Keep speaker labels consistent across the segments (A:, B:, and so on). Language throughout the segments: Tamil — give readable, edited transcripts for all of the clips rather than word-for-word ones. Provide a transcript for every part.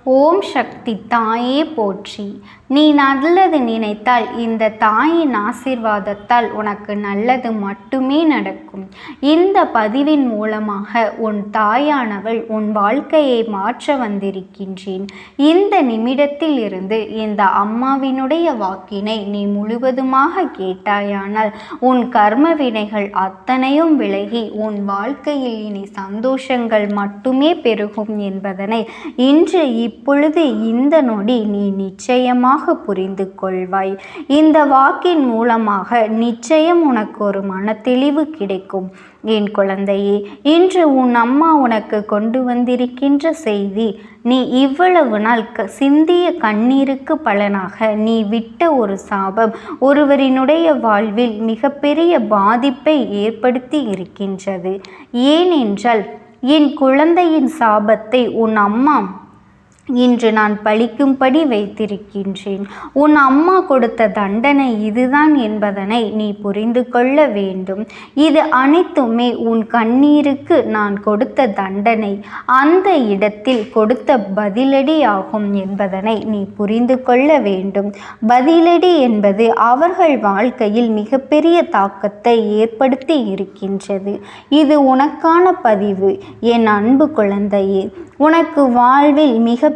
A: ஓம் சக்தி தாயே போற்றி. நீ நல்லது நினைத்தால் இந்த தாயின் ஆசீர்வாதத்தால் உனக்கு நல்லது மட்டுமே நடக்கும். இந்த பதிவின் மூலமாக உன் தாயானவள் உன் வாழ்க்கையை மாற்ற வந்திருக்கின்றேன். இந்த நிமிடத்தில் இருந்து இந்த அம்மாவினுடைய வாக்கினை நீ முழுவதுமாக கேட்டாயானால் உன் கர்ம வினைகள் அத்தனையும் விலகி உன் வாழ்க்கையில் இனி சந்தோஷங்கள் மட்டுமே பெருகும் என்பதனை இன்று இப்பொழுது இந்த நொடி நீ நிச்சயமாக புரிந்து கொள்வாய். இந்த வாக்கின் மூலமாக நிச்சயம் உனக்கு ஒரு மனத்தெளிவு கிடைக்கும். என் குழந்தையே, இன்று உன் அம்மா உனக்கு கொண்டு வந்திருக்கின்ற செய்தி, நீ இவ்வளவு நாள் சிந்திய கண்ணீருக்கு பலனாக நீ விட்ட ஒரு சாபம் ஒருவரினுடைய வாழ்வில் மிகப்பெரிய பாதிப்பை ஏற்படுத்தி இருக்கின்றது. ஏனென்றால் என் குழந்தையின் சாபத்தை உன் அம்மா இன்று நான் பழிக்கும்படி வைத்திருக்கின்றேன். உன் அம்மா கொடுத்த தண்டனை இதுதான் என்பதனை நீ புரிந்து கொள்ள வேண்டும். இது அனைத்துமே உன் கண்ணீருக்கு நான் கொடுத்த தண்டனை, அந்த இடத்தில் கொடுத்த பதிலடி ஆகும் என்பதனை நீ புரிந்து கொள்ள வேண்டும். பதிலடி என்பது அவர்கள் வாழ்க்கையில் மிகப்பெரிய தாக்கத்தை ஏற்படுத்தி இருக்கின்றது. இது உனக்கான பதிவு. என் அன்பு குழந்தையே, உனக்கு வாழ்வில் மிகப்பெரிய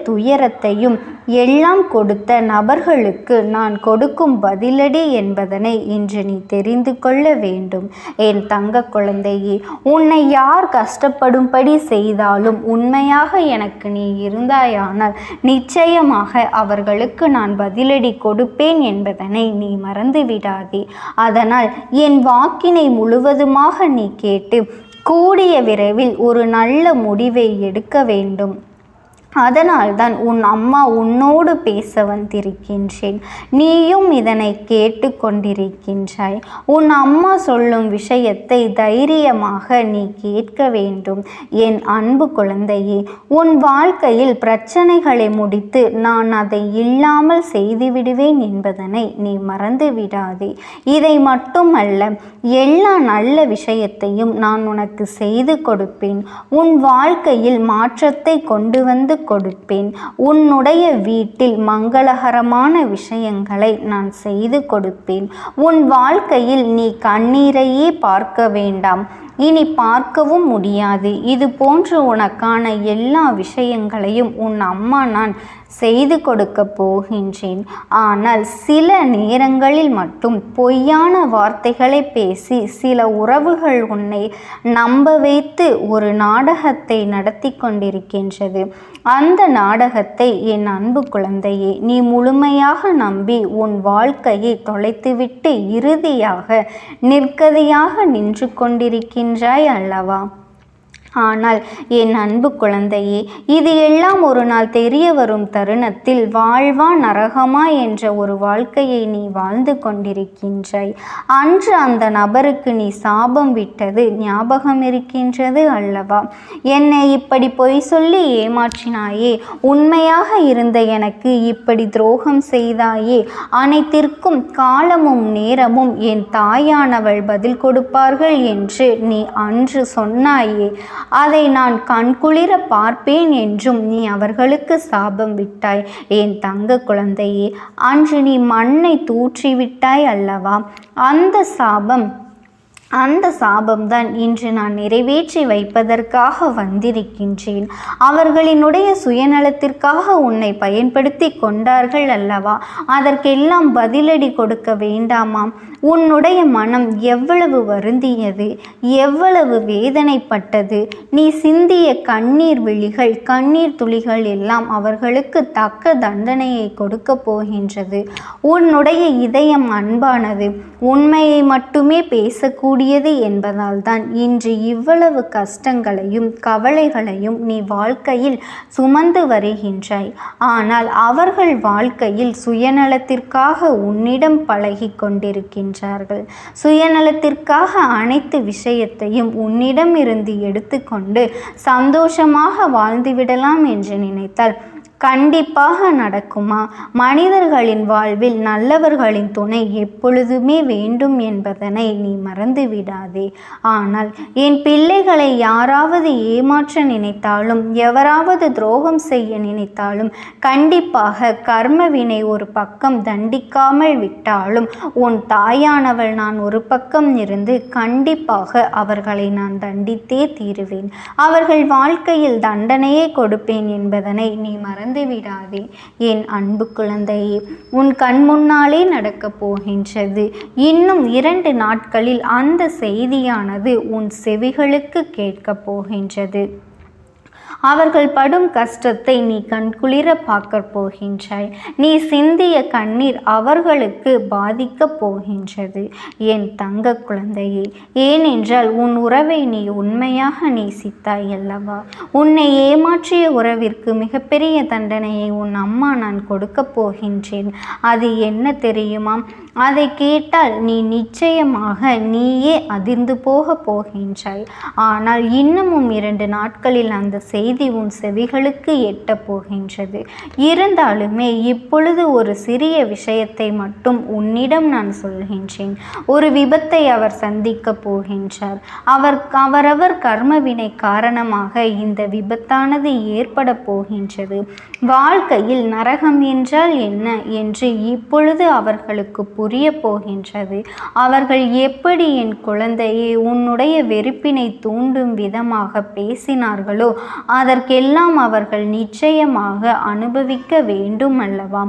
A: துயரத்தையும் எல்லாம் கொடுத்த நபர்களுக்கு நான் கொடுக்கும் பதிலடி என்பதனை இன்று நீ தெரிந்து கொள்ள வேண்டும். என் தங்க குழந்தையே, உன்னை யார் கஷ்டப்படும்படி செய்தாலும் உண்மையாக எனக்கு நீ இருந்தாயானால் நிச்சயமாக அவர்களுக்கு நான் பதிலடி கொடுப்பேன் என்பதனை நீ மறந்து விடாதே. அதனால் என் வாக்கினை முழுவதுமாக நீ கேட்டு கூடிய விரைவில் ஒரு நல்ல முடிவை எடுக்க வேண்டும். அதனால்தான் உன் அம்மா உன்னோடு பேச வந்திருக்கின்றேன். நீயும் இதனை கேட்டு கொண்டிருக்கின்றாய். உன் அம்மா சொல்லும் விஷயத்தை தைரியமாக நீ கேட்க வேண்டும். என் அன்பு குழந்தையே, உன் வாழ்க்கையில் பிரச்சனைகளை முடித்து நான் அதை இல்லாமல் செய்துவிடுவேன் என்பதனை நீ மறந்து விடாதே. இதை மட்டுமல்ல, எல்லா நல்ல விஷயத்தையும் நான் உனக்கு செய்து கொடுப்பேன். உன் வாழ்க்கையில் மாற்றத்தை கொண்டு வந்து கொடுப்பேன். உன்னுடைய வீட்டில் மங்களகரமான விஷயங்களை நான் செய்து கொடுப்பேன். உன் வாழ்க்கையில் நீ கண்ணீரையே பார்க்க வேண்டாம், இனி பார்க்கவும் முடியாது. இது போன்று உனக்கான எல்லா விஷயங்களையும் உன் அம்மா நான் செய்து கொடுக்க போகின்றேன். ஆனால் சில நேரங்களில் மட்டும் பொய்யான வார்த்தைகளை பேசி சில உறவுகள் உன்னை நம்ப வைத்து ஒரு நாடகத்தை நடத்தி கொண்டிருக்கின்றது. அந்த நாடகத்தை என் அன்பு குழந்தையே, நீ முழுமையாக நம்பி உன் வாழ்க்கையை தொலைத்துவிட்டு இறுதியாக நிற்கதியாக நின்று கொண்டிருக்கின்றாய் அல்லவா? ஆனால் என் அன்பு குழந்தையே, இது எல்லாம் ஒரு நாள் தெரிய வரும் தருணத்தில் வாழ்வா நரகமா என்ற ஒரு வாழ்க்கையை நீ வாழ்ந்து கொண்டிருக்கின்றாய். அன்று அந்த நபருக்கு நீ சாபம் விட்டது ஞாபகம் இருக்கின்றது அல்லவா? என்னை இப்படி பொய் சொல்லி ஏமாற்றினாயே, உண்மையாக இருந்த எனக்கு இப்படி துரோகம் செய்தாயே, அனைத்திற்கும் காலமும் நேரமும் என் தாயானவள் பதில் கொடுப்பார்கள் என்று நீ அன்று சொன்னாயே, அதை நான் கண்குளிர பார்ப்பேன் என்றும் நீ அவர்களுக்கு சாபம் விட்டாய். என் தங்க குழந்தையே, அன்று நீ மண்ணை தூற்றிவிட்டாய் அல்லவா? அந்த சாபம்தான் இன்று நான் நிறைவேற்றி வைப்பதற்காக வந்திருக்கின்றேன். அவர்களினுடைய சுயநலத்திற்காக உன்னை பயன்படுத்தி கொண்டார்கள் அல்லவா? அதற்கெல்லாம் பதிலடி கொடுக்க வேண்டாமாம்? உன்னுடைய மனம் எவ்வளவு வருந்தியது, எவ்வளவு வேதனைப்பட்டது. நீ சிந்திய கண்ணீர் விழிகள், கண்ணீர் துளிகள் எல்லாம் அவர்களுக்கு தக்க தண்டனையை கொடுக்க போகின்றது. உன்னுடைய இதயம் அன்பானது, உண்மையை மட்டுமே பேசக்கூடியது என்பதால் தான் இன்று இவ்வளவு கஷ்டங்களையும் கவலைகளையும் நீ வாழ்க்கையில் சுமந்து வருகின்றாய். ஆனால் அவர்கள் வாழ்க்கையில் சுயநலத்திற்காக உன்னிடம் பழகி கொண்டிருக்கின்றார்கள். சுயநலத்திற்காக அனைத்து விஷயத்தையும் உன்னிடம் இருந்து எடுத்துக்கொண்டு சந்தோஷமாக வாழ்ந்துவிடலாம் என்று நினைத்தால் கண்டிப்பாக நடக்குமா? மனிதர்களின் வாழ்வில் நல்லவர்களின் துணை எப்பொழுதுமே வேண்டும் என்பதனை நீ மறந்து விடாதே. ஆனால் என் பிள்ளைகளை யாராவது ஏமாற்ற நினைத்தாலும், எவராவது துரோகம் செய்ய நினைத்தாலும், கண்டிப்பாக கர்மவினை ஒரு பக்கம் தண்டிக்காமல் விட்டாலும், உன் தாயானவள் நான் ஒரு பக்கம் இருந்து கண்டிப்பாக அவர்களை நான் தண்டித்தே தீருவேன். அவர்கள் வாழ்க்கையில் தண்டனையே கொடுப்பேன் என்பதனை நீ மறந்து விடாதே. என் அன்பு குழந்தையே, உன் கண் முன்னாலே நடக்கப் போகின்றது. இன்னும் 2 நாட்களில் அந்த செய்தியானது உன் செவிகளுக்கு கேட்கப் போகின்றது. அவர்கள் படும் கஷ்டத்தை நீ கண்குளிர பார்க்க போகின்றாய். நீ சிந்திய கண்ணீர் அவர்களுக்கு பாதிக்கப் போகின்றது என் தங்க குழந்தையே. ஏனென்றால் உன் உறவை நீ உண்மையாக நேசித்தாய் அல்லவா? உன்னை ஏமாற்றிய உறவிற்கு மிகப்பெரிய தண்டனையை உன் அம்மா நான் கொடுக்கப் போகின்றேன். அது என்ன தெரியுமா? அதை கேட்டால் நீ நிச்சயமாக நீயே அதிர்ந்து போகின்றாய். ஆனால் இன்னமும் 2 நாட்களில் அந்த செய்தி உன் செவிகளுக்கு எட்ட போகின்றது. இருந்தாலுமே இப்பொழுது ஒரு சிறிய விஷயத்தை மட்டும் உன்னிடம் நான் சொல்கின்றேன். ஒரு விபத்தை அவர் சந்திக்க போகின்றார். அவரவர் கர்மவினை காரணமாக இந்த விபத்தானது ஏற்பட போகின்றது. வாழ்க்கையில் நரகம் என்றால் என்ன என்று இப்பொழுது அவர்களுக்கு புரிய போகின்றது. அவர்கள் எப்படி என் குழந்தையே உன்னுடைய வெறுப்பினை தூண்டும் விதமாக பேசினார்களோ அதற்கெல்லாம் அவர்கள் நிச்சயமாக அனுபவிக்க வேண்டும் அல்லவா?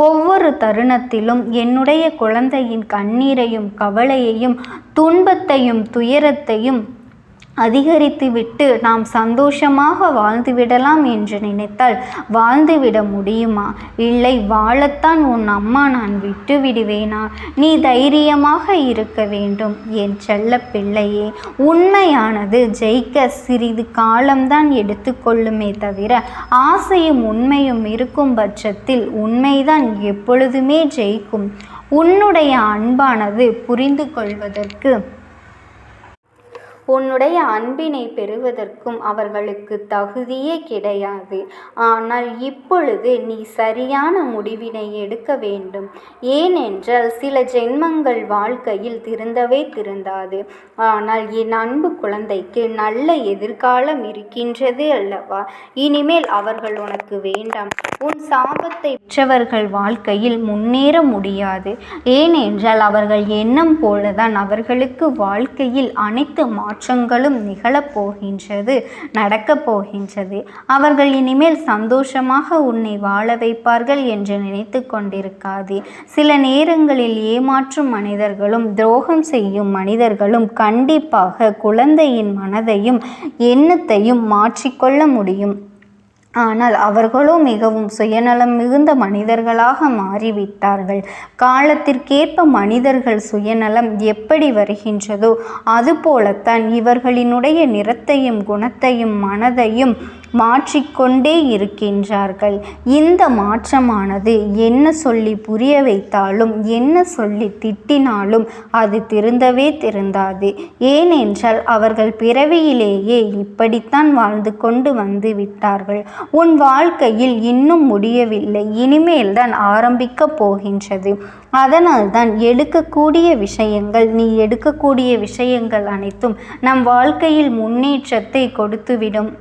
A: ஒவ்வொரு தருணத்திலும் என்னுடைய குழந்தையின் கண்ணீரையும் கவலையையும் துன்பத்தையும் துயரத்தையும் அதிகரித்துவிட்டு நாம் சந்தோஷமாக வாழ்ந்துவிடலாம் என்று நினைத்தால் வாழ்ந்துவிட முடியுமா? இல்லை, வாழத்தான் உன் அம்மா நான் விட்டு விடுவேனா? நீ தைரியமாக இருக்க வேண்டும் என் செல்ல பிள்ளையே. உண்மையானது ஜெயிக்க சிறிது காலம்தான் எடுத்துக்கொள்ளுமே தவிர ஆசையும் உண்மையும் இருக்கும் பட்சத்தில் உண்மைதான் எப்பொழுதுமே ஜெயிக்கும். உன்னுடைய அன்பானது புரிந்து கொள்வதற்கு, உன்னுடைய அன்பினை பெறுவதற்கும் அவர்களுக்கு தகுதியே கிடையாது. ஆனால் இப்பொழுது நீ சரியான முடிவினை எடுக்க வேண்டும். ஏனென்றால் சில ஜென்மங்கள் வாழ்க்கையில் திருந்தாது. ஆனால் என் அன்பு குழந்தைக்கு நல்ல எதிர்காலம் இருக்கின்றது அல்லவா? இனிமேல் அவர்கள் உனக்கு வேண்டாம். உன் சாபத்தை பெற்றவர்கள் வாழ்க்கையில் முன்னேற முடியாது. ஏனென்றால் அவர்கள் எண்ணம் போலதான் அவர்களுக்கு வாழ்க்கையில் அனைத்து மாற்றங்களும் நிகழப்போகின்றது, நடக்கப் போகின்றது. அவர்கள் இனிமேல் சந்தோஷமாக உன்னை வாழ வைப்பார்கள் என்று நினைத்து கொண்டிருக்காதே. சில நேரங்களில் ஏமாற்றும் மனிதர்களும் துரோகம் செய்யும் மனிதர்களும் கண்டிப்பாக குழந்தையின் மனதையும் எண்ணத்தையும் மாற்றிக்கொள்ள முடியும். ஆனால் அவர்களோ மிகவும் சுயநலம் மிகுந்த மனிதர்களாக மாறிவிட்டார்கள். காலத்திற்கேற்ப மனிதர்கள் சுயநலம் எப்படி வருகின்றதோ அதுபோலத்தான் இவர்களினுடைய நிறத்தையும் குணத்தையும் மனதையும் மாற்றிக்கொண்டே இருக்கின்றார்கள். இந்த மாற்றமானது என்ன சொல்லி புரிய வைத்தாலும் என்ன சொல்லி திட்டினாலும் அது திருந்தாது. ஏனென்றால் அவர்கள் பிறவியிலேயே இப்படித்தான் வாழ்ந்து கொண்டு வந்து விட்டார்கள். உன் வாழ்க்கையில் இன்னும் முடியவில்லை, இனிமேல்தான் ஆரம்பிக்கப் போகின்றது. அதனால்தான் நீ எடுக்கக்கூடிய விஷயங்கள் அனைத்தும் நம் வாழ்க்கையில் முன்னேற்றத்தை கொடுத்துவிடும்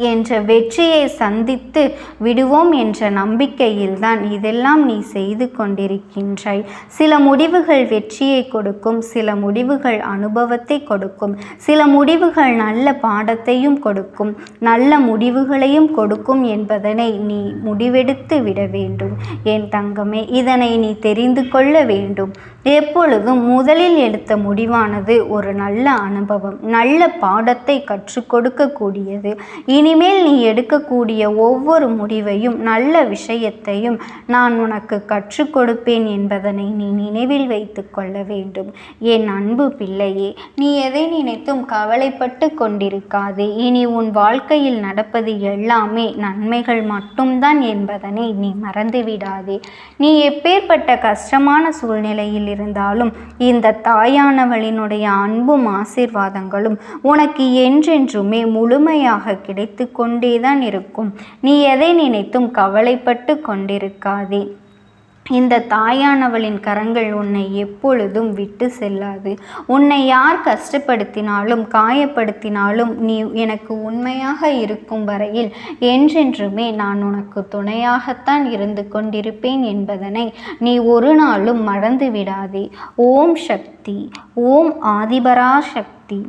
A: என்ற வெற்றியை சந்தித்து விடுவோம் என்ற நம்பிக்கையில்தான் இதெல்லாம் நீ செய்து கொண்டிருக்கின்றாய். சில முடிவுகள் வெற்றியை கொடுக்கும், சில முடிவுகள் அனுபவத்தை கொடுக்கும், சில முடிவுகள் நல்ல பாடத்தையும் கொடுக்கும், நல்ல முடிவுகளையும் கொடுக்கும் என்பதனை நீ முடிவெடுத்து விட வேண்டும் என் தங்கமே. இதனை நீ தெரிந்து கொள்ள வேண்டும். எப்பொழுதும் முதலில் எடுத்த முடிவானது ஒரு நல்ல அனுபவம், நல்ல பாடத்தை கற்றுக் கொடுக்கக்கூடியது. இனிமேல் நீ எடுக்கக்கூடிய ஒவ்வொரு முடிவையும் நல்ல விஷயத்தையும் நான் உனக்கு கற்றுக் கொடுப்பேன் என்பதனை நீ நினைவில் வைத்து கொள்ள வேண்டும் என் அன்பு பிள்ளையே. நீ எதை நினைத்தும் கவலைப்பட்டு கொண்டிருக்காதே. இனி உன் வாழ்க்கையில் நடப்பது எல்லாமே நன்மைகள் மட்டும்தான் என்பதனை நீ மறந்துவிடாதே. நீ எப்பேற்பட்ட கஷ்டமான சூழ்நிலையில் இருந்தாலும் இந்த தாயானவளினுடைய அன்பும் ஆசீர்வாதங்களும் உனக்கு என்றென்றுமே முழுமையாக கிடைத்து கிடைத்து கொண்டேதான் இருக்கும். நீ எதை நினைத்தும் கவலைப்பட்டு கொண்டிருக்காதே. இந்த தாயானவளின் கரங்கள் உன்னை எப்பொழுதும் விட்டு செல்லாது. உன்னை யார் கஷ்டப்படுத்தினாலும் காயப்படுத்தினாலும் நீ எனக்கு உண்மையாக இருக்கும் வரையில் என்றென்றுமே நான் உனக்கு துணையாகத்தான் இருந்து கொண்டிருப்பேன் என்பதனை நீ ஒரு நாளும் மறந்து விடாதே. ஓம் சக்தி. ஓம் ஆதிபராசக்தி.